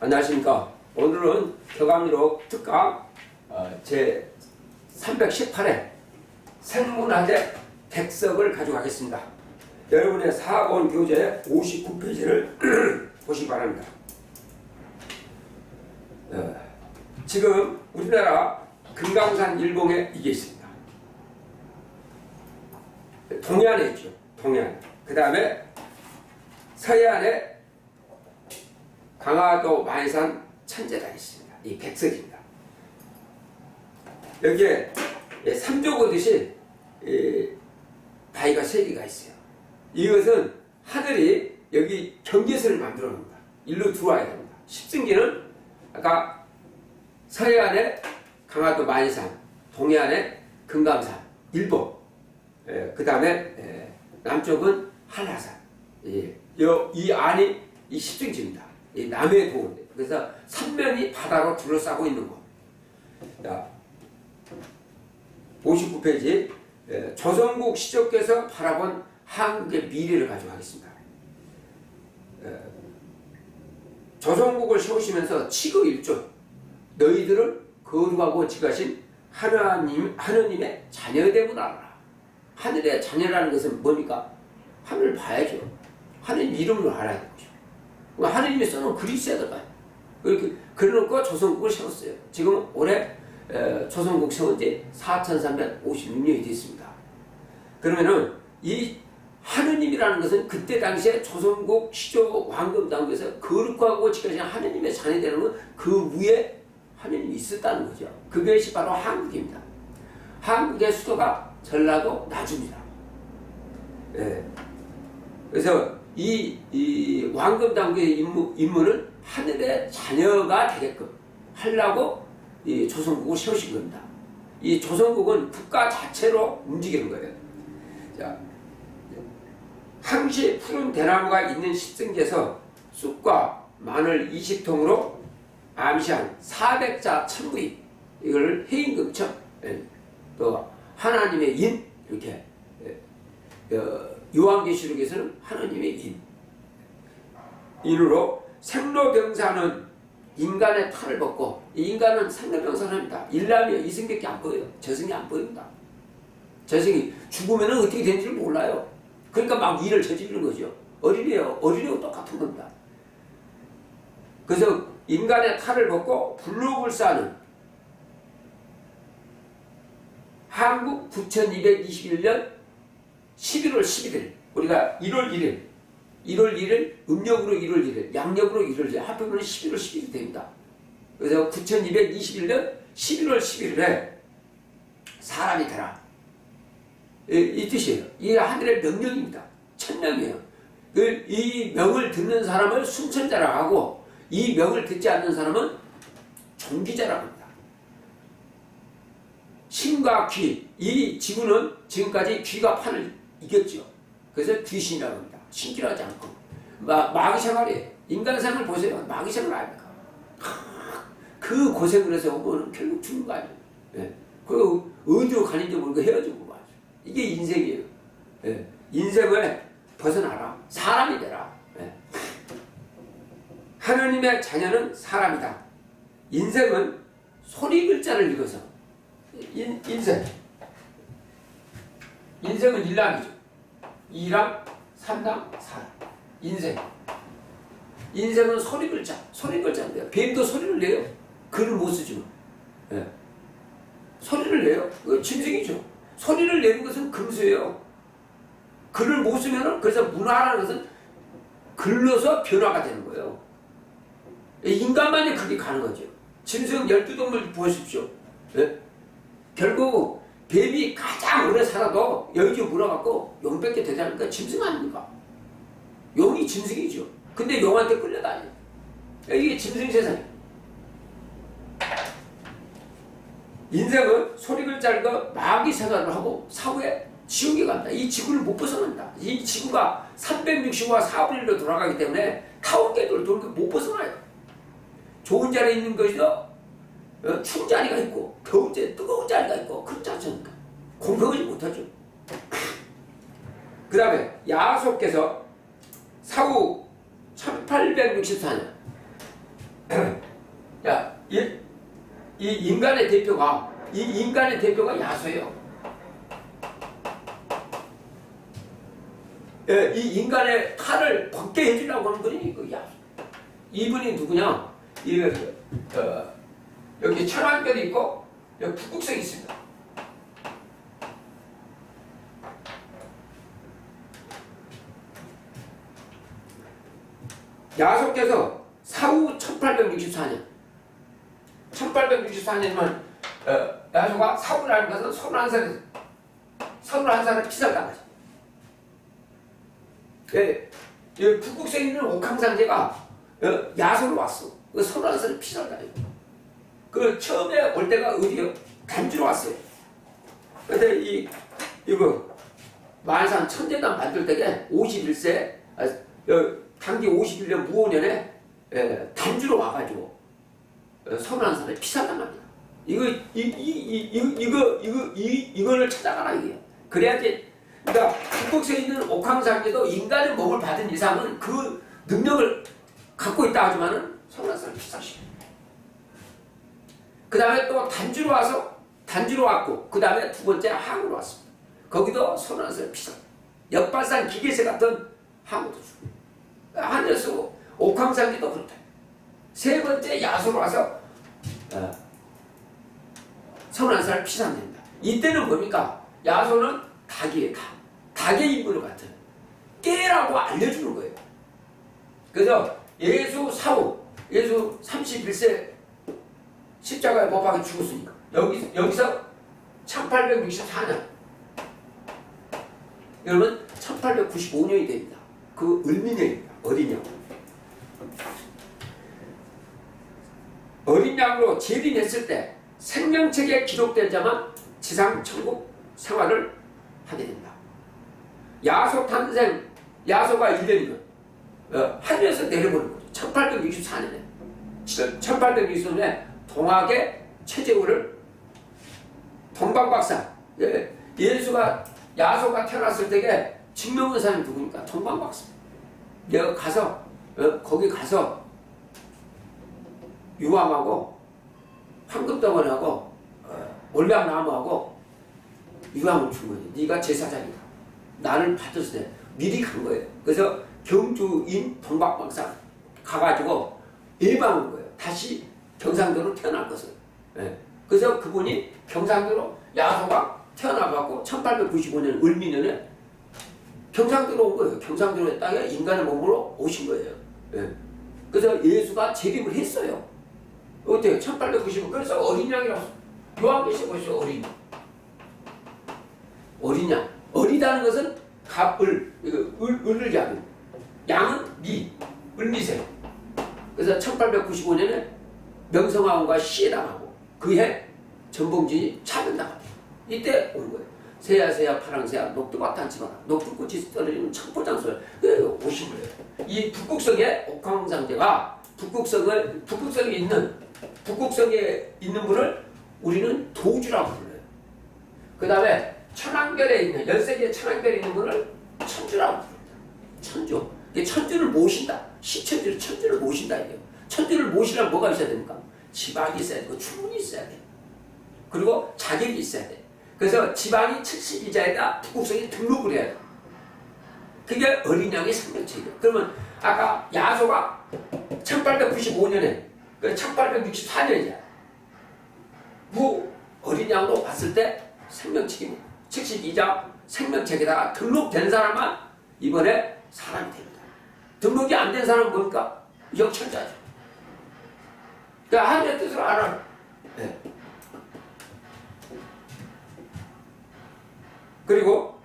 안녕하십니까. 오늘은 교감리록 특강 제 318회 생문화재 백석을 가져가겠습니다. 여러분의 4번 교재 59페이지를 보시기 바랍니다. 지금 우리나라 금강산 일봉에 이게 있습니다. 동해안에 있죠. 동해안. 그 다음에 서해안에 강화도 만산 천재단이 있습니다. 이 백석입니다. 여기에 삼조 거듯이 바위가 3개가 있어요. 이것은 하늘이 여기 경계선을 만들어 놓습니다. 일로 들어와야 됩니다. 십승기는 아까 서해안에 강화도 만산, 동해안에 금강산, 일본, 그 다음에 남쪽은 한라산. 이 안이 이 십승지입니다. 이 남해 도인데 그래서 삼면이 바다로 둘러싸고 있는 곳. 자, 59페이지 조선국 시조께서 바라본 한국의 미래를 가져가겠습니다. 조선국을 세우시면서 칙의 일조 너희들을 거룩하고 지가신 하느님의 자녀됨을 알아라. 하늘의 자녀라는 것은 뭡니까? 하늘을 봐야죠. 하느님 이름을 알아야 되는 거죠. 하느님이 써놓은 글이 있어야 될까요? 그래놓고 조선국을 세웠어요. 지금 올해 조선국 세운 지 4356년이 됐습니다. 그러면은 이 하느님이라는 것은 그때 당시에 조선국 시조 왕금 당국에서 거룩하고 지가신 하느님의 자녀 되는 건 그 위에 하느님이 있었다는 거죠. 그것이 바로 한국입니다. 한국의 수도가 전라도 나주입니다. 그래서 이 왕금 당국의 임무는 하늘의 자녀가 되게끔 하려고 이 조선국을 세우신 겁니다. 이 조선국은 국가 자체로 움직이는 거예요. 자, 항시 푸른 대나무가 있는 십승지에서 쑥과 마늘 20통으로 암시한 400자 천부인 이걸 해인금청 또 하나님의 인 이렇게 요한계시록에서는 하나님의 인 인으로 생로병사는 인간의 탈을 벗고 이 인간은 생로병사입니다. 일남이요 이승밖에 안 보여요. 저승이 안 보입니다. 저승이 죽으면 어떻게 되는지를 몰라요. 그러니까 막 일을 저지르는 거죠. 어린애하고 똑같은 겁니다. 그래서 인간의 탈을 벗고 불로불사는 한국 9221년 11월 11일 우리가 1월 1일 음력으로 1월 1일 양력으로 1월 1일 합하면 11월 11일이 됩니다. 그래서 9221년 11월 11일에 사람이 되라 이 뜻이에요. 이 하늘의 명령입니다. 천명이에요. 이 명을 듣는 사람을 순천자라고 하고 이 명을 듣지 않는 사람은 종기자라고 합니다. 신과 귀, 이 지구는 지금까지 귀가 판을 이겼죠. 그래서 귀신이라고 합니다. 신기하지 않고 마귀 생활이에요. 인간 생활 보세요. 마귀 생활 아닙니까? 그 고생을 해서 오면 결국 죽는 거 아니에요. 그 어디로 가는지 모르고 헤어지고 말이죠. 이게 인생이에요. 인생을 벗어나라. 사람이 되라. 하느님의 자녀는 사람이다. 인생은 소리 글자를 읽어서 인생은 일남이죠. 2랑 3랑 4랑 인생은 소리 글자인데요. 뱀도 소리를 내요. 글을 못 쓰지만 소리를 내요. 그거 짐승이죠. 소리를 내는 것은 금수예요. 글을 못 쓰면은 그래서 문화라는 것은 글로서 변화가 되는 거예요. 인간만이 그게 가는 거죠. 짐승 12동물 보십시오. 결국 뱀이 가장 오래 살아도 여기 물어갖고 용밖에 되지 않으니까 짐승 아닙니까? 용이 짐승이죠. 근데 용한테 끌려다녀요. 이게 짐승 세상이에요. 인생은 소리를 잘고 마귀 생활을 하고 사후에 지옥에 간다. 이 지구를 못 벗어난다. 이 지구가 365와 4분의 1로 돌아가기 때문에 타원 궤도를 돌고 못 벗어나요. 좋은 자리에 있는 것이죠. 추운 자리가 있고 더운 자리, 뜨거운 자리가 있고 그렇지 않습니까? 공평하지 못하죠. 그 다음에 야소께서 사후 1864년 야, 이 인간의 대표가 야소예요. 예, 이 인간의 탈을 벗게 해주려고 하는 분이 그 야소. 이분이 누구냐? 여기 천안별이 있고 여기 북극성이 있습니다. 야소께서 사후 1864년 1864년이면 야소가 사후라는 것은 31살에 피살당하죠. 북극성에 있는 옥황상제가 야소로 왔어. 31살에 피살당해요. 그 처음에 올 때가 어디요? 단주로 왔어요. 근데 이거 만산 천재단 만들 때게 51세 당기 51년 무오년에 단주로 와가지고 31살에 피살당합니다. 이거를 찾아가라 이게. 그래야지. 그러니까 북극성에 있는 옥황상제도 인간의 몸을 받은 이상은 그 능력을 갖고 있다 하지만은 31살에 피살시켜. 그 다음에 또 단주로 왔고 그 다음에 두 번째 항으로 왔습니다. 거기도 31살에 피살. 역발산 기계세 같은 항으로 죽고. 하늘에서 옥황상제도 그렇다. 세 번째 야소로 와서 31살 피살됩니다. 이때는 뭡니까? 야소는 닭이에요. 닭의 인물을 같은 깨라고 알려주는 거예요. 그래서 예수 사후 예수 31세 십자가에 못 박혀 죽었으니까 여기서 1864년 여러분 1895년이 됩니다. 그 을미년입니다. 어린 양. 어린 양으로 재림했을 때 생명책에 기록된 자만 지상 천국 생활을 하게 된다. 야소 탄생, 야소가 1년이면 하늘에서 내려보는 거죠. 1864년에 1864년에 동학의 최재우를 동방박사 예수가 야소가 태어났을 때에 증명한 사람이 누구니까 동방박사. 내가 가서 거기 가서 유황하고 황금덩어리하고 올량나무하고 유황을 준 거예요. 네가 제사장이다. 나를 받았을 때 미리 간 거예요. 그래서 경주인 동방박사 가가지고 예방한 거예요. 다시 경상도로 태어날 것을. 그래서 그분이 경상도로 야소가 태어나갖고 1895년 을미년에 경상도로 온 거예요. 경상도의 땅에 인간의 몸으로 오신 거예요. 그래서 예수가 재림을 했어요. 어때요? 1895. 그래서 어린 양이라고 요한계시에 보시죠. 어린 양. 어린 양. 어리다는 것은 갑을, 을을 잡은. 양은 미, 을미세. 그래서 1895년에 명성황후가 시해당하고 그해 전봉진이 차변당합니다. 이때 온 거예요. 새야새야 파랑새야 녹두가 단치마라. 녹두꽃이 떨어지는 청포장소에 오신 거예요. 이 북극성의 옥황상제가 북극성에 있는 분을 우리는 도주라고 불러요. 그 다음에 천왕별에 있는 13개의 천왕별에 있는 분을 천주라고 부릅니다. 천주. 천주를 모신다. 천주를 모신다 이게요. 천주를 모시려면 뭐가 있어야 됩니까? 지방이 있어야 되고 주문이 있어야 돼요. 그리고 자격이 있어야 돼요. 그래서 지방이 70이자에다 북극성에 등록을 해야 돼요. 그게 어린 양의 생명체예요. 그러면 아까 야소가 1895년에 1864년이야. 어린 양으로 봤을 때 생명책이 72자 생명책에다가 등록된 사람만 이번에 사람이 됩니다. 등록이 안 된 사람은 뭡니까? 역천자죠. 그러니까 하늘의 뜻을 알아. 그리고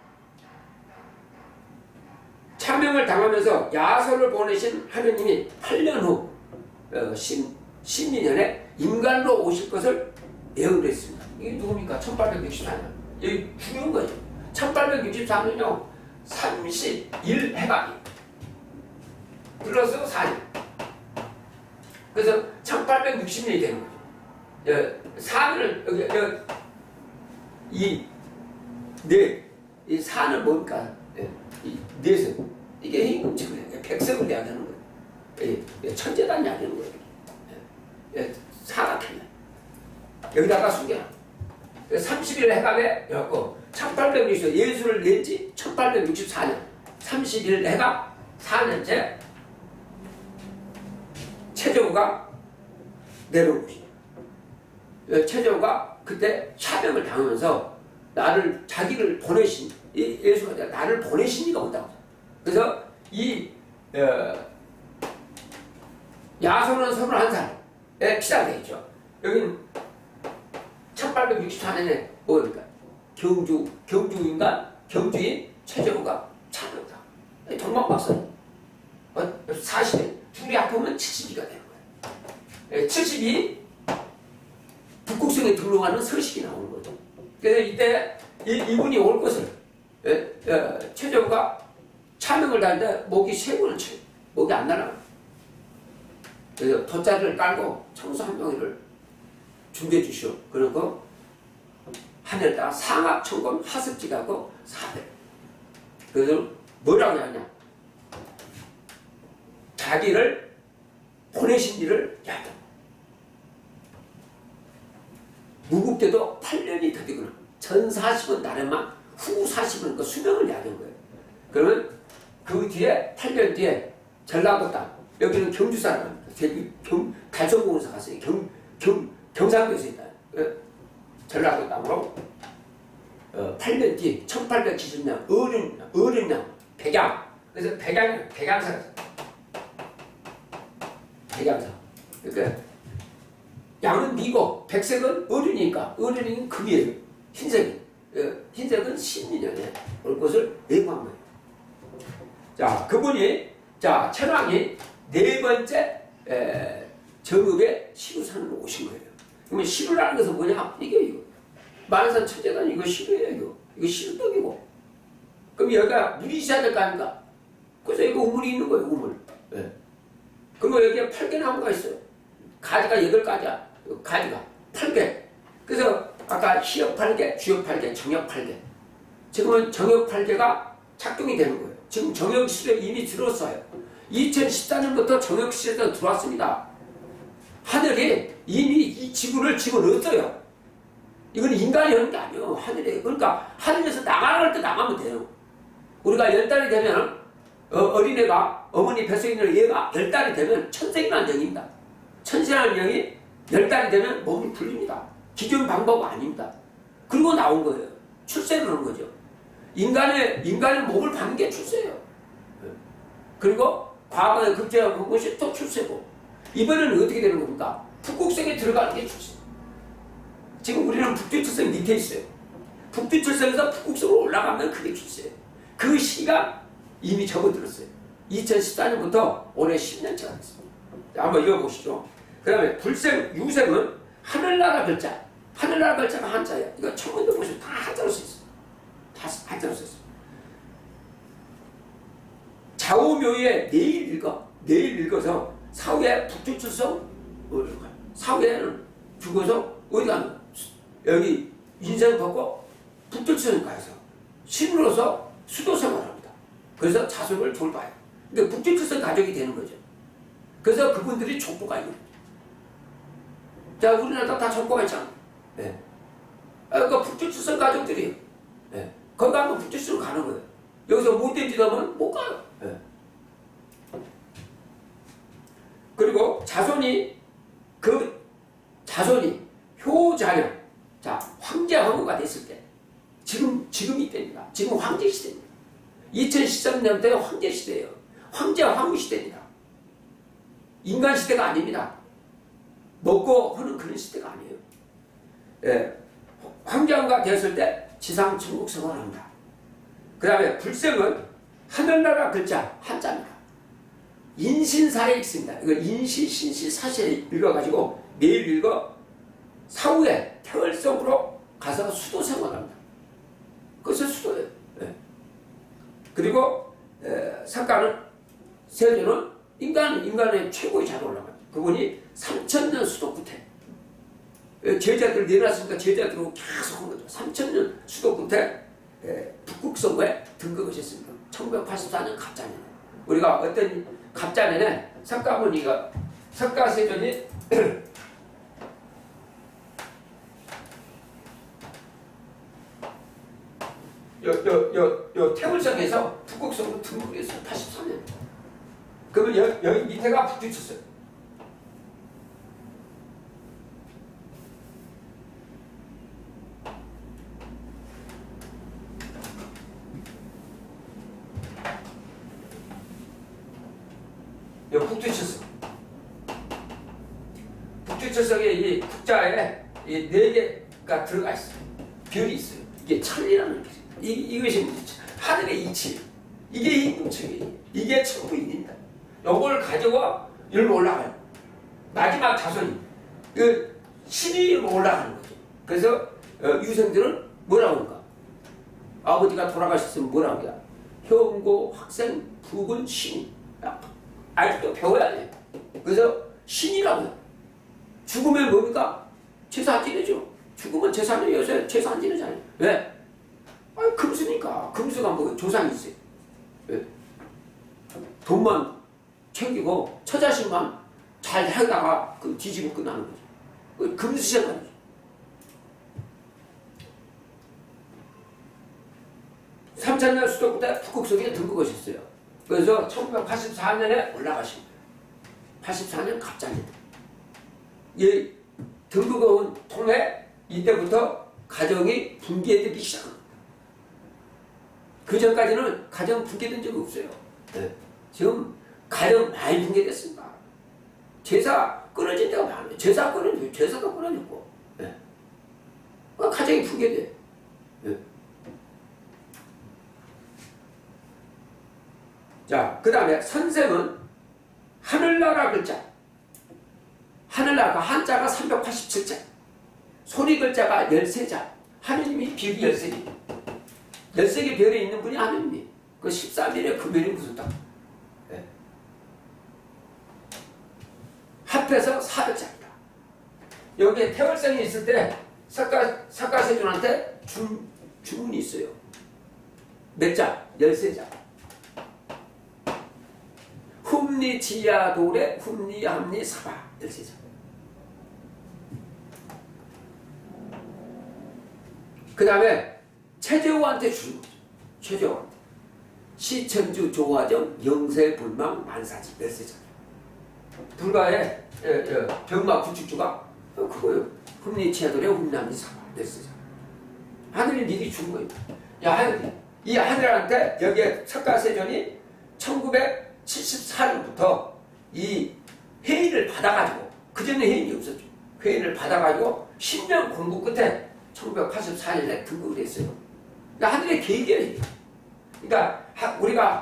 참명을 당하면서 야소를 보내신 하느님이 8년 후 신민년에 인간로 오실 것을 예언을 했습니다. 이게 누굽니까? 1864년. 여기 중요한 거죠. 1864년요 31해가 플러스 4년. 그래서 1860년이 되는 거죠. 4년을 이 4는 뭡니까? 이 넷은 이게 백성을 이야기하는 거예요. 천재단 이야기하는 거예요. 여기다가 숨겨놔. 30일 해갑에 였고 1860 예수를 낸지 1864년 30일 해갑 4년째 최정우가 내려온 것이죠. 최정우가 그때 차병을 당하면서 자기를 보내신 예수가 나를 보내신 이가 온다고. 그래서 이 야손은 21살에 피살되어 있죠. 여기는 1864년에 뭐입니까? 경주인 최정우가 차병다. 동방박사님 40에 둘이 합하면 70이가 되는 거예요. 70이 북극성에 등록하는 서식이 나오는 거죠. 그래서 이때 이분이 올 것을 최정우가 차명을 다는데 목이 세 번을 쳐요. 목이 안 날아가요. 그래서 돗자리를 깔고 청소 한 병이를 준비해 주시오. 그리고 하늘에다가 상악천검 하습지가고 400. 그래서 뭐라고 하냐? 자기를 보내신 일을 야경. 무국대도 8년이 더 되거나 전 40은 나래만 후 40은 그 수명을 야기한 거예요. 그러면 그 뒤에 8년 뒤에 전라도 땅 여기는 경주 사람입니다. 달성공원에서 갔어요. 경상도에서 있다. 전라도 땅으로 8년 뒤 1870년 어른년 백양. 그래서 백양사. 그러니까 양은 미고 백색은 어른이니까 어른이는 금이에요. 흰색은 신민년에 올 것을 예고한 거예요. 자, 그분이 천황이 네 번째 정읍에 시루산으로 오신 거예요. 그러면 시루라는 것은 뭐냐? 이거 만산 천재단 이거 시루예요. 이거 시루떡이고. 그럼 여기가 물이 있어야 될 거 아닙니까? 그래서 이거 우물이 있는 거예요. 우물. 네. 그리고 여기에 8개 나무가 있어요. 가지가 8가지야. 가지가 8개. 그래서 아까 시역 8개, 주역 8개, 정역 8개. 지금은 정역 8개가 작동이 되는 거예요. 지금 정역 시대에 이미 들어왔어요. 2014년부터 정역 시대에 들어왔습니다. 하늘이 이미 이 지구를 집어넣었어요. 이건 인간이 하는 게 아니에요. 하늘에. 그러니까 하늘에서 나가갈 때 나가면 돼요. 우리가 10달이 되면 어린애가 어머니 뱃속에 있는 얘가 10달이 되면 천생이라는 영입니다. 천생이라는 영이 10달이 되면 몸이 풀립니다. 기존 방법은 아닙니다. 그리고 나온 거예요. 출세를 하는 거죠. 인간의 몸을 받는 게 출세예요. 그리고 과거에 극제한 것이 또 출세고 이번에는 어떻게 되는 겁니까? 북극성에 들어가는 게 출세. 지금 우리는 북두출성 밑에 있어요. 북두출성에서 북극성으로 올라가면 그게 출세예요. 그 시기가 이미 접어들었어요. 2014년부터 올해 10년째가 됐습니다. 한번 읽어보시죠. 그 다음에 불생, 유생은 하늘나라 글자. 하늘나라 글자가 한자예요. 이거 청문도 보시면 다 한자로 써있어요. 다 한자로 써있어요. 좌우묘에 내일 읽어서 사후에 북두출성 사후에는 죽어서 어디 가는 거야? 여기 인생 벗고 북두출성 가서 신으로서 수도생활을 합니다. 그래서 자손을 돌봐요. 그러니까 북두출성 가족이 되는 거죠. 그래서 그분들이 족보가 있는 거죠. 자, 우리나라 다 족보가 있잖아. 네. 그러니까 북두출성 가족들이 네. 거기 가면 북두출성 가는 거예요. 여기서 못된 짓 하면 못 가요. 네. 그리고 자손이 효자녀, 자 황제 황후가 됐을 때 지금이 때입니다. 지금 황제 시대입니다. 2013년도에 황제 시대예요. 황제 황후 시대입니다. 인간 시대가 아닙니다. 먹고 하는 그런 시대가 아니에요. 예. 황제 황후가 되었을 때 지상 천국 생활을 합니다. 그 다음에 불생은 하늘나라 글자 한자입니다. 인신사에 있습니다. 이거 인시, 신시, 사시에 읽어가지고 매일 읽어 사후에 태월성으로 가서 수도 생활합니다. 그것이 수도예요. 네. 그리고 석가는 세조는 인간의 최고의 자로 올라갑니다. 그분이 3000년 수도구태 제자들 내놨으니까 제자들하고 계속 한 거죠. 3000년 수도구태 북극성에 등극하셨습니다. 1984년 갑자년에 우리가 어떤 갑자년에 석가세존이 태물성에서 북극성으로 등극을 했어요. 83년. 그러면 여기 밑에가 북두칠성. 북두칠성. 북두칠성에 이 국자에 이 4개가 들어가 있어요. 별이 있어요. 이게 천리라는 별. 이것이 하늘의 이치. 이게 임금청이에요. 이게 천부인입니다. 요걸 가지고 일로 올라가요. 마지막 자손이 그 신위로 올라가는 거죠. 그래서 유생들은 뭐라고 할까? 아버지가 돌아가셨으면 뭐라고 해야? 형고, 학생, 부분, 신. 아직도 배워야 돼요. 그래서 신이라고 해요. 죽으면 뭡니까? 제사 안 지내죠. 죽으면 제사는 요새 제사 안 지내잖아요. 왜? 금수니까. 금수가 뭐 조상이 있어요. 왜? 돈만 챙기고 처자식만 잘 하다가 그 뒤지고 끝나는 거죠. 금수 생활이죠. 삼천년 수도 때 북극성에 등극하셨어요. 그래서 1984년에 올라가신 거예요. 84년 갑자기. 이 등극을 통해 이때부터 가정이 붕괴되기 시작합니다. 그 전까지는 가정 붕괴된 적이 없어요. 네. 지금 가정 많이 붕괴됐습니다. 제사 끊어진 데가 많아요. 제사가 끊어졌고. 네. 가정이 붕괴돼. 네. 자, 그 다음에 선생은 하늘나라 글자. 하늘나라 한자가 387자. 소리 글자가 13자. 하느님이 별이 13개. 13개 별에 있는 분이 하느님이. 그 13일에 금요일이 무슨 달? 네. 합해서 400자입니다. 여기에 태월성이 있을 때 석가세존한테 주문이 있어요. 몇 자? 13자. 흠리 지야돌에 흠리 함리 사바 13자. 그 다음에 최재호한테 주는 거죠. 최재호한테. 시천주 조화정 영세불망 만사지 13자. 불가에 병마 구축주가 그거요. 흠리 지야돌에 흠리 함리 사바 13자. 하늘이 미리 준 거예요. 야, 이 하늘한테 여기에 석가세존이 1974년부터 이 회의를 받아가지고, 그전에 회의가 없었죠. 회의를 받아가지고 10년 공부 끝에 1984년에 등극을 했어요. 그러니까 하늘의 계획이에요. 그러니까 우리가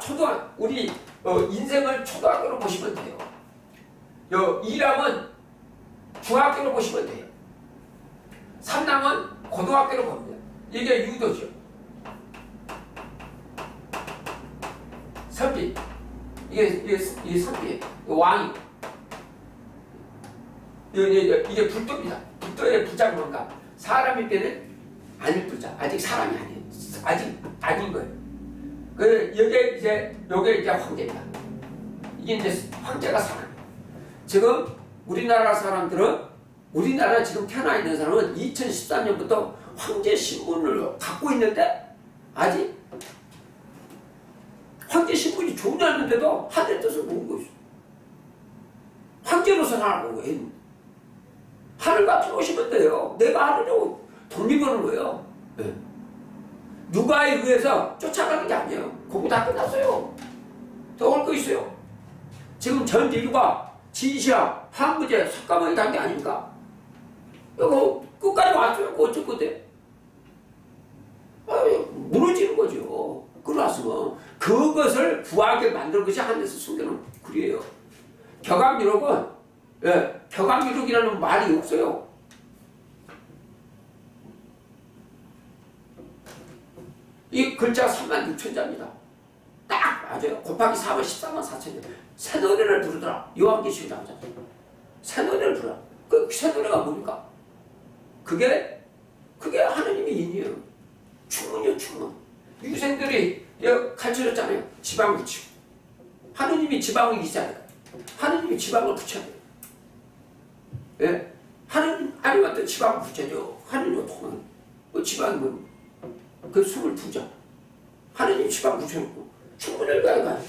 우리 인생을 초등학교로 보시면 돼요. 이람은 중학교로 보시면 돼요. 삼남은 고등학교로 봅니다. 이게 유도죠. 선비. 이게 선비예요. 왕이. 이게 불도입니다. 불도의 불자가 뭔가? 사람일 때는 아닐 불자. 아직 사람이 아니에요. 아직 아닌 거예요. 요게 이제 황제입니다. 이게 이제 황제가 사람이에요. 지금 우리나라 지금 태어나 있는 사람은 2013년부터 황제 신분을 갖고 있는데 아직 황제 신분이 존재하는데도 하늘의 뜻을 모르고 있어. 황제로서 살아가고 해. 하늘 같은 오시면 돼요. 내가 하늘로 독립하는 거예요. 네. 누가에 의해서 쫓아가는 게 아니에요. 공부 다 끝났어요. 더 올 거 있어요. 지금 전 인류가 진시황, 황무제, 석가모니 단계 아닙니까? 이거 끝까지 왔어요. 어쩔 건데? 무너지는 거죠. 끌어왔으면. 그것을 구하게 만든 것이 하늘에서 숨겨놓은 글이에요. 격암유록은, 격암유록이라는 말이 없어요. 이 글자 36,000자입니다. 딱 맞아요. 곱하기 4면 14만 4천자. 새 노래를 부르더라. 요한계시록에 나오잖아요. 새 노래를 부르라. 그 새 노래가 뭡니까? 그게 하느님의 인이에요. 충문이요, 충문. 유생들이 가르쳐줬잖아요. 지방 붙이고. 하느님이 지방을 이기잖아요. 하느님이 지방을 붙여야 돼요. 예? 하느님한테 지방을 붙여야죠. 하느님과 통하는. 지방이 뭡니까? 그 22자. 하느님 시간 붙여놓고 충분히 읽어야 돼.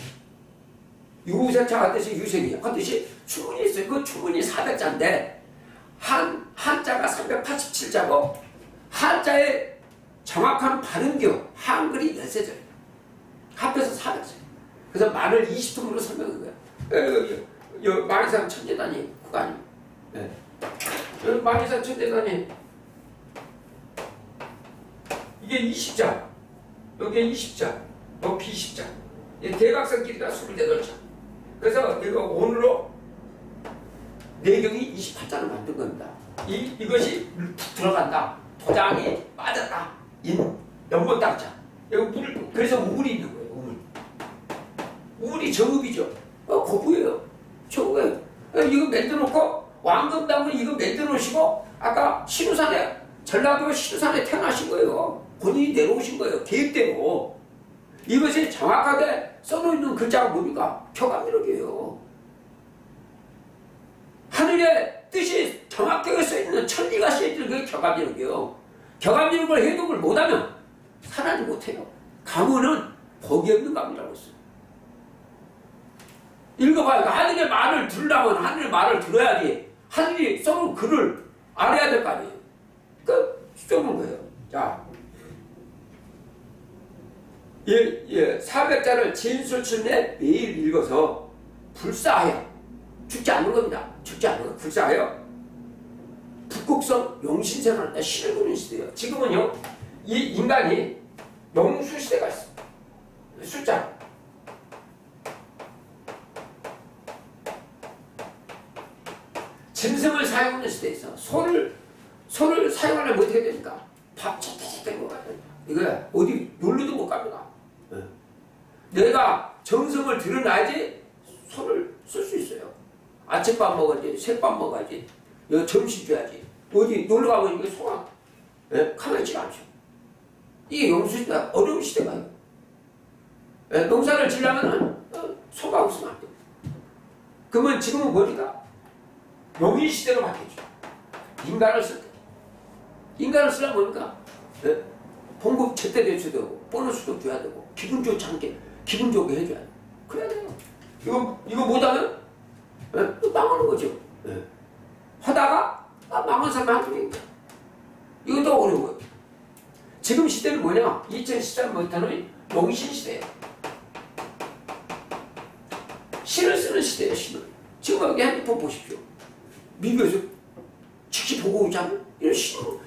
유세차 하듯이 유생이 하듯이 충분히 있어요. 그 충분히 400자인데 한자가 387자고 한자의 정확한 발음기호 한글이 13절 합해서 400절. 그래서 말을 20통으로 설명한 거야. 만이상 천재단이 그거 아니에요. 네. 만이상 천재단이 이게 20자, 여기에 20자, 높이 20자, 대각선 길이가 28자. 그래서 이거 오늘로 내경이 28자를 만든 겁니다. 이것이 푹 들어간다. 도장이 빠졌다. 연못 닦자. 그래서 우물이 있는 거예요. 우물. 우물이 정읍이죠. 거부예요. 정읍이에요. 이거 만들어놓고 왕금담은 이거 만들어놓으시고 아까 신우산에 전라도 신우산에 태어나신 거예요. 본인이 내려오신 거예요. 계획대로. 이것이 정확하게 써놓있는 글자가 뭡니까? 격암미륵이에요. 하늘의 뜻이 정확하게 써있는 천리가 써있는 게 격암미륵이에요. 격암미륵을 해독을 못하면 살아지 못해요. 강원은 복이 없는 감이라고 했어요. 읽어봐요. 하늘의 말을 들으려면 하늘의 말을 들어야지. 하늘이 써놓은 글을 알아야 될 거 아니에요. 써놓은 거예요. 자, 400자를 진술춘에 매일 읽어서 불사하여 죽지 않는 겁니다. 죽지 않는 거 불사하여 북극성 용신생활 신을 부르는 시대예요. 지금은요 이 인간이 영수 시대가 있어요. 숫자 짐승을 사용하는 시대에 있어. 소를 사용하려면 어떻게 됩니까? 밥 채택 먹어야 된다. 이거야. 어디 놀러도 못 갑니다. 내가 정성을 들여놔야지 소를 쓸 수 있어요. 아침밥 먹어야지, 새밥 먹어야지, 점심 줘야지. 어디 놀러 가면 이게 소가 가만히지가 않죠. 이게 용수시대가 어려운 시대가요. 농사를 지려면 소가 없으면 안 돼요. 그러면 지금은 뭐니까? 용인 시대로 바뀌죠. 인간을 쓸 때. 인간을 쓰려면 뭡니까? 봉급 제때 대출도 되고, 보너스도 줘야 되고, 기분 좋지 않게, 기분 좋게 해줘야 돼. 그래야 돼요. 이거 못하면, 망하는 거죠. 하다가, 망한 사람이 한둘이니까. 이것도 어려워요. 지금 시대는 뭐냐? 2013부터는 용신 시대예요. 신을 쓰는 시대예요, 신을. 지금 여기 핸드폰 보십시오. 미국에서 즉시 보고 오지 않아요? 이런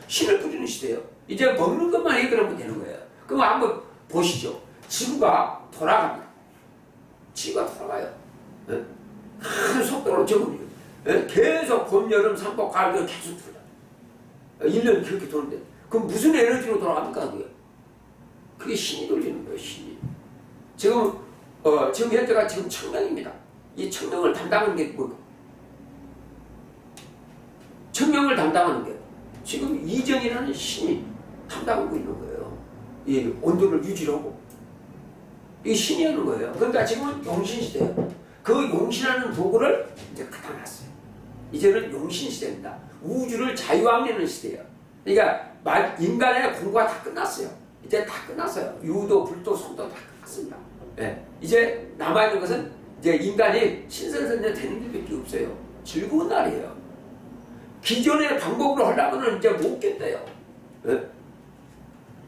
신을 뿌리는 시대예요. 이제 먹는 것만 해결하면 되는 거예요. 그럼 한번 보시죠. 지구가 돌아갑니다. 지구가 돌아가요. 큰 속도로 적응해요. 계속 봄, 여름, 삼복, 가을 계속 돌아요. 1년 그렇게 도는데 그럼 무슨 에너지로 돌아갑니까? 그게 신이 돌리는 거예요. 신이. 지금 현재가 지금 청명입니다. 이 청명을 담당하는 게 뭘까? 청명을 담당하는 게 지금 이정이라는 신이 담당하고 있는 거예요. 이 온도를 유지하고 이 신이 하는 거예요. 그러니까 지금은 용신시대예요. 그 용신하는 도구를 이제 갖다 놨어요. 이제는 용신시대입니다. 우주를 자유항해하는 시대예요. 그러니까 인간의 공부가 다 끝났어요. 이제 다 끝났어요. 유도, 불도, 성도 다 끝났습니다. 이제 남아있는 것은 이제 인간이 신선선대 되는 게 밖에 없어요. 즐거운 날이에요. 기존의 방법으로 하려면 이제 못 겠대요.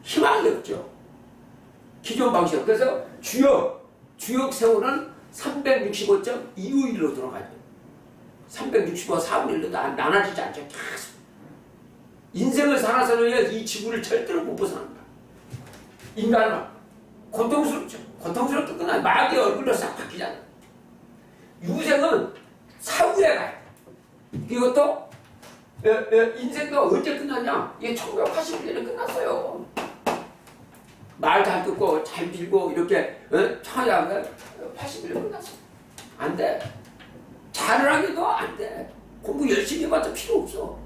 희망이 없죠. 기존 방식. 그래서 주역 세월은 365.251로 들어가죠. 365, 4분의 1도 나눠지지 않죠. 계속. 인생을 살아서는 이 지구를 절대로 못 벗어납니다. 인간은 고통스럽죠. 고통스럽게 끝나 마귀의 얼굴로 싹 바뀌잖아요. 유생은 사후에 가요. 이것도 인생도 언제 끝났냐? 이게 1981년에 끝났어요. 말 잘 듣고 잘 빌고 이렇게 청하게 81년 끝났어. 안 돼. 잘을 하기도 안 돼. 공부 열심히 해봤자 필요 없어.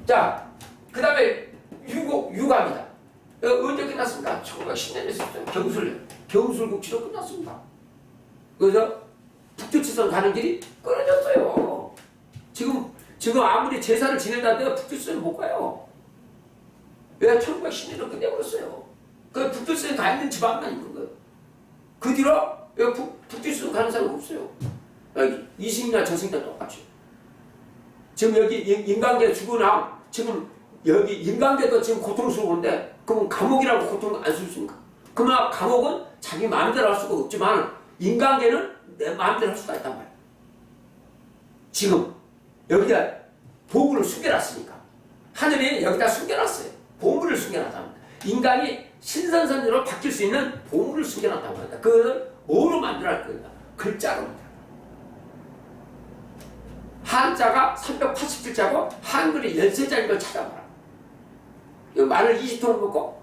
자, 그 다음에 유가입니다. 언제 끝났습니까? 1910년에 있었어요. 경술국지로 끝났습니다. 그래서 북두칠성 가는 길이 끊어졌어요. 지금 아무리 제사를 지낸다는데 북두칠성 못 가요. 왜? 1910년으로 끝내버렸어요. 그 북두성에 가 있는 집안만 있는 거예요. 그 뒤로 북두성 가는 사람 없어요. 이승이나 저승이나 똑같이. 지금 여기 인간계 죽으나 지금 여기 인간계도 지금 고통스러운데 그럼 감옥이라고 고통 안 쓰십니까? 그러나 감옥은 자기 마음대로 할 수가 없지만 인간계는 내 마음대로 할 수가 있단 말이에요. 지금 여기다 보물을 숨겨놨으니까 하늘이 여기다 숨겨놨어요. 보물을 숨겨놨다는 겁니다. 인간이 신선선으로 바뀔 수 있는 보물을 숨겨놨다는 겁니다. 그것을 뭐로 만들어야 할 거냐? 글자로입니다. 한자가 387자고 한글이 13자인 걸 찾아봐라. 마늘 20통을 먹고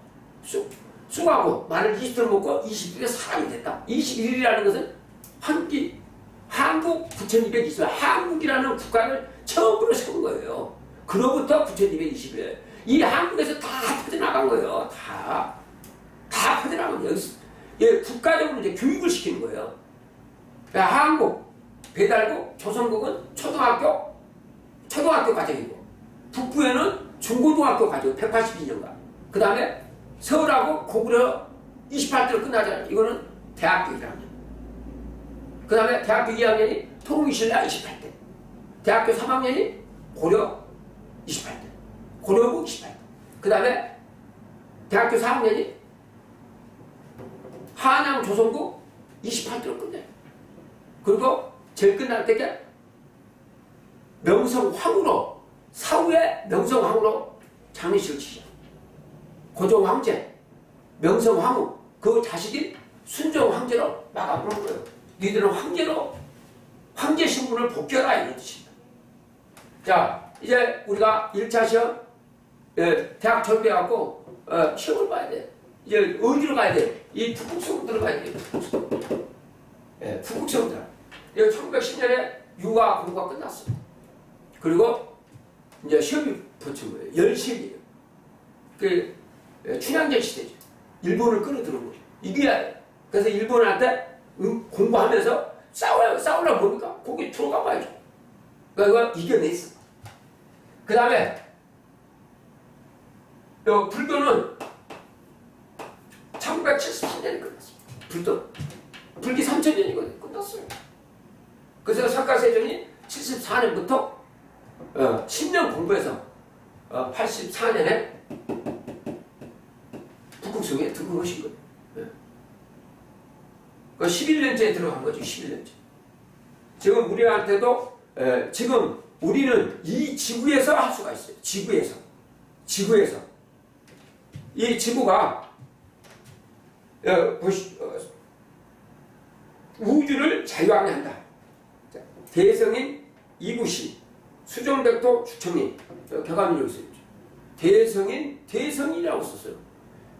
쑥하고 마늘 20통을 먹고 21일에 사람이 됐다. 21일이라는 것은 한국 9220일 한국이라는 국가를 처음으로 세운 거예요. 그로부터 9220일 이 한국에서 다 퍼져나간 거예요. 다 퍼져나간 거예요. 예, 국가적으로 이제 교육을 시키는 거예요. 한국, 배달국, 조선국은 초등학교 과정이고 북부에는 중고등학교 과정 182년간 그 다음에 서울하고 고구려 28대로 끝나잖아요. 이거는 대학교 1학년 그 다음에 대학교 2학년이 통일신라 28대 대학교 3학년이 고려 28대 고려국 28대 그 다음에 대학교 4학년이 한양 조선국 28대로 끝내요. 그리고 제일 끝날 때게 명성황후로 사후에 명성황후로 장례식을 치죠. 고종황제, 명성황후 그 자식이 순종황제로 막아보는 거예요. 니들은 황제 신분을 복귀하라 이런 뜻입니다. 자 이제 우리가 1차 시험 대학 준비해갖고 시험을 봐야 돼. 이제 어디로 가야 돼? 이 북극성 들어가야 돼. 북극성 들어. 1910년에 유아 공부가 끝났어요. 그리고 이제 시험이 붙은 거예요. 열시험이에요. 그 춘향전 시대죠. 일본을 끌어들은 거예요. 이겨야 돼. 그래서 일본한테 공부하면서 싸우려고 뭡니까? 거기 들어가 봐야죠. 그러니까 이겨냈어. 그 다음에 불교는 1973년에 끝났어요. 불기 3000년이거든요. 끝났어요. 그래서 석가세존이 74년부터 10년 공부해서 84년에 북극성에 등극하신 거예요. 그 11년째에 들어간 거죠. 11년째. 지금 우리한테도 지금 우리는 이 지구에서 할 수가 있어요. 지구에서 이 지구가 우주를 자유항해한다. 대성인 이구시 수정백도 주청리 격안이 여기 있어요. 대성인이라고 썼어요.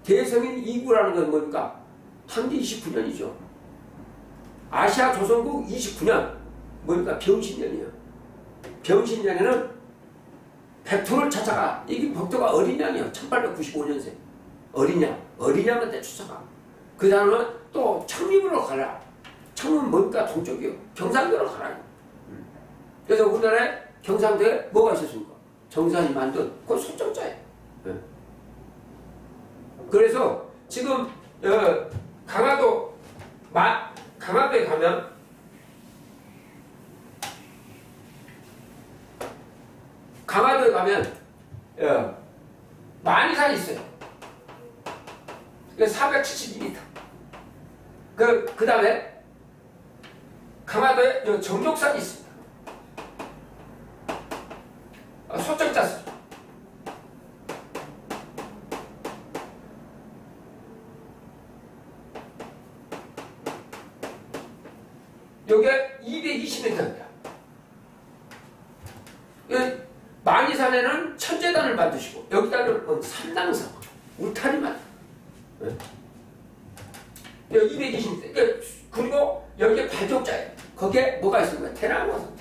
대성인 이구라는 건 뭡니까? 한기 29년이죠. 아시아 조선국 29년 뭡니까? 병신년이에요. 병신년에는 백토를 찾아가. 이게 백토가 어린 양이에요. 1895년생 어린 양한테 쫓아가. 그 다음은 또 청림으로 가라. 청은 뭡니까? 동쪽이요. 경상도로 가라. 그래서 우리나라에 경상도에 뭐가 있었습니까? 정선이 만든 그 소정자예요. 그래서 지금 강화도에 가면 만이산이 있어요. 472m. 그 다음에 강화도에 정족산이 있습니다. 소정자수. 요게 220m입니다. 만이산에는 천재단을 만드시고 여기다는 삼당성, 울타리만 220m. 그리고 여기에 발족자예요. 거기에 뭐가 있습니까? 대나무가 있어요.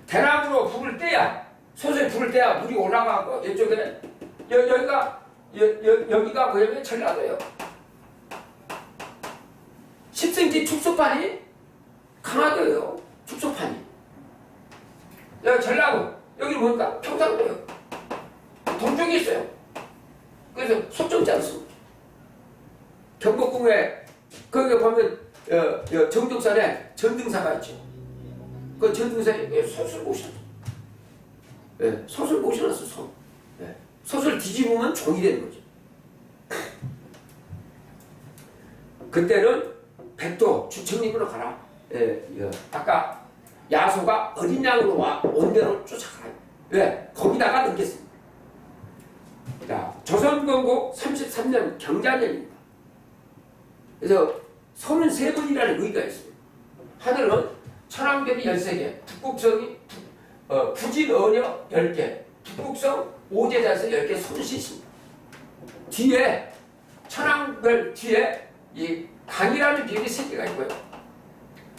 대나무로 불을 떼야 솥에 불을 떼야 물이 올라가고 이쪽에 여기가 뭐냐면 전라도예요. 10cm 축소판이 강화도예요. 축소판이. 여기 전라도 여기 뭡니까? 평상도예요. 동쪽이 있어요. 그래서 소정자로 씁니다. 경복궁에 거기 보면 정동산에 전등사가 있죠. 그 전등사에 솥을 모셔. 예, 솥을 모셔놨어. 솥. 예, 솥을 뒤집으면 종이 되는 거죠. 그때는 백도 주청님으로 가라. 예, 아까 야소가 어린 양으로 온 대로 쫓아가라. 왜? 거기다가 넣겠습니다. 자, 조선건국 33년 경자년입니다. 그래서 33번이라는 의의가 있습니다. 하늘은 천왕별이 13개, 북극성이 부진언여 10개, 북극성 오제자에서 10개 손이 있습니다. 뒤에 천왕별 뒤에 이 강이라는 별이 3개가 있고요.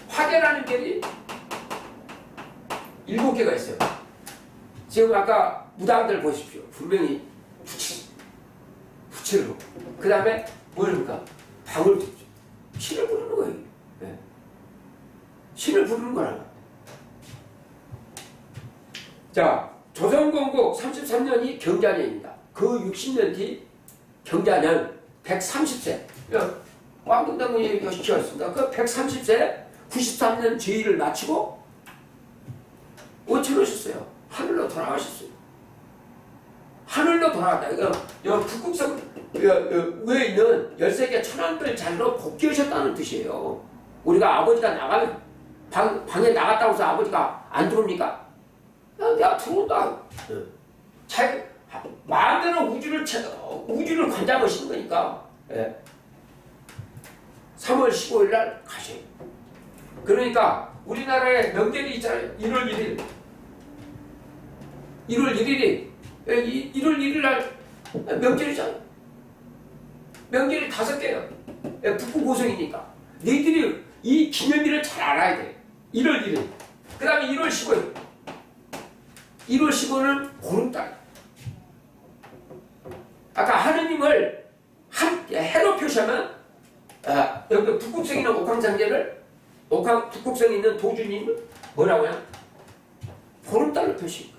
화개라는 별이 7개가 있어요. 지금 아까 무당들 보십시오. 분명히 부채로. 그 다음에 뭡니까? 방울 듣죠. 신을 부르는 거예요. 네. 신을 부르는 거라. 자, 조선건국 33년이 경자년입니다. 그 60년 뒤 경자년 130세. 왕금당군이 여시키웠습니다. 그 130세 93년 제의를 마치고 어찌하셨어요? 하늘로 돌아가셨어요. 하늘로 돌아갔다. 이거 북극성 위에 있는 13개 천왕별 자리로 복귀하셨다는 뜻이에요. 우리가 아버지가 나가면 방에 나갔다고 해서 아버지가 안 들어옵니까? 내가 들어온다. 마음대로 우주를 관장하시는 거니까. 예. 3월 15일 날 가셔요. 그러니까 우리나라에 명절이 있잖아요. 1월 1일. 1월 1일이 1월 1일 날 명절이잖아요. 명절이 5개예요. 북구고성이니까. 너희들이 이 기념일을 잘 알아야 돼. 1월 1일. 그 다음에 1월 15일. 1월 15일은 보름달. 아까 하느님을 해로 표시하면 여기 북극성에 있는 옥황상제를 북극성에 있는 도주님을 뭐라고 해요? 보름달로 표시합니다.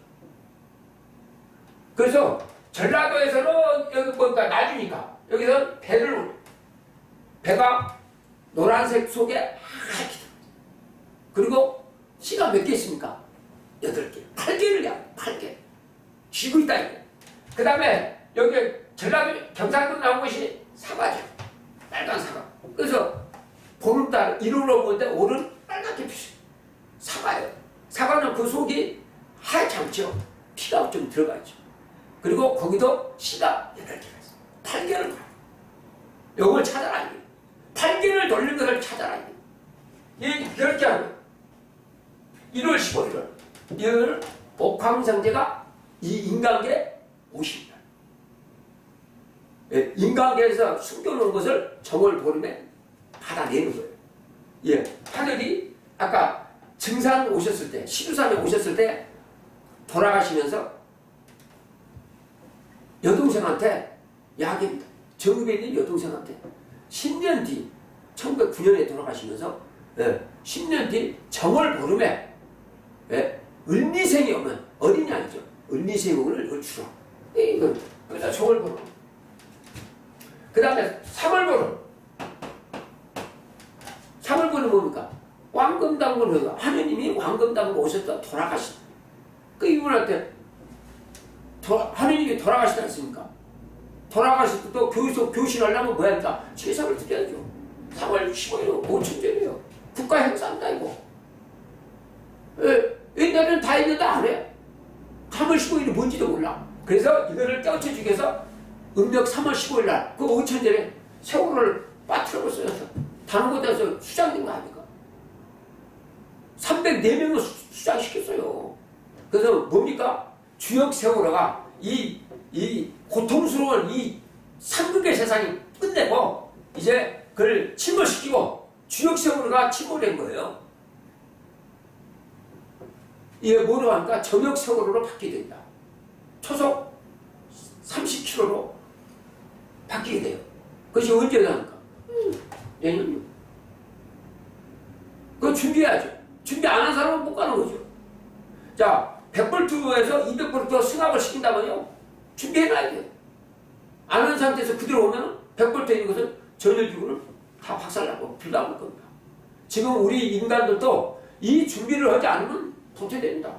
그래서 전라도에서는 여기 보니까 나주니까 여기서 배가 노란색 속에 하얗게 그리고 씨가 몇 개 있습니까? 8개. 8개를 야 8개. 쥐고 있다 이거. 그 다음에 여기 전라도 경상도 나온 것이 사과죠. 빨간 사과. 그래서 보름달 1월로 보는데 올은 빨갛게 피죠. 사과예요. 사과는 그 속이 하얗지 않죠. 피가 좀 들어가 있죠. 그리고 거기도 씨가 8개가 있어요. 8개를 봐. 이걸 찾아라. 8개를 돌린 것을 찾아라. 이렇게 하면 1월 15일을 이걸 옥황상제가 이 인간계에 오십니다. 예, 인간계에서 숨겨놓은 것을 정월 보름에 받아내는 거예요. 예, 하늘이 아까 증산 오셨을 때, 시두산에 오셨을 때 돌아가시면서 여동생한테 야기입니다. 정읍에 있는 여동생한테 10년 뒤 1909년에 돌아가시면서 10년 뒤 정월 보름에 을미생이 오면 어린 양이죠. 을미생이 오늘 주라. 이건 그래서 정월 보름. 그 다음에 3월 보름. 3월 보름 뭡니까? 왕금당군 하느님이 왕금당군 오셨다 돌아가신. 그 이분한테 하느님이 돌아가시지 않습니까? 돌아가실 때도 교신하려면 뭐야 합니까? 제사를 드려야죠. 3월 15일 5천절이에요. 국가 행사한다 이거. 옛날에는 다 했는데 안 해. 3월 15일이 뭔지도 몰라. 그래서 이거를 깨우쳐주기 위해서 음력 3월 15일 날 그 5천절에 세월을 빠뜨려버렸어요. 다른 곳에서 수장된 거 아닙니까? 304명을 수장시켰어요. 그래서 뭡니까? 주역 세월호가 이 고통스러운 이 삼극의 세상이 끝내고 이제 그걸 침몰시키고 주역 세월호가 침몰된 거예요. 이게 뭐로 하니까 정역 세월호로 바뀌게 된다. 초속 30km로 바뀌게 돼요. 그것이 언제 나니까? 내년이요. 그거 준비해야죠. 준비 안 한 사람은 못 가는 거죠. 자, 100볼트에서 200볼트 승합을 시킨다면요. 준비해놔야 돼요. 안 한 상태에서 그대로 오면 100볼트 있는 것은 전열기구는 다 박살나고 불나올 겁니다. 지금 우리 인간들도 이 준비를 하지 않으면 도태됩니다.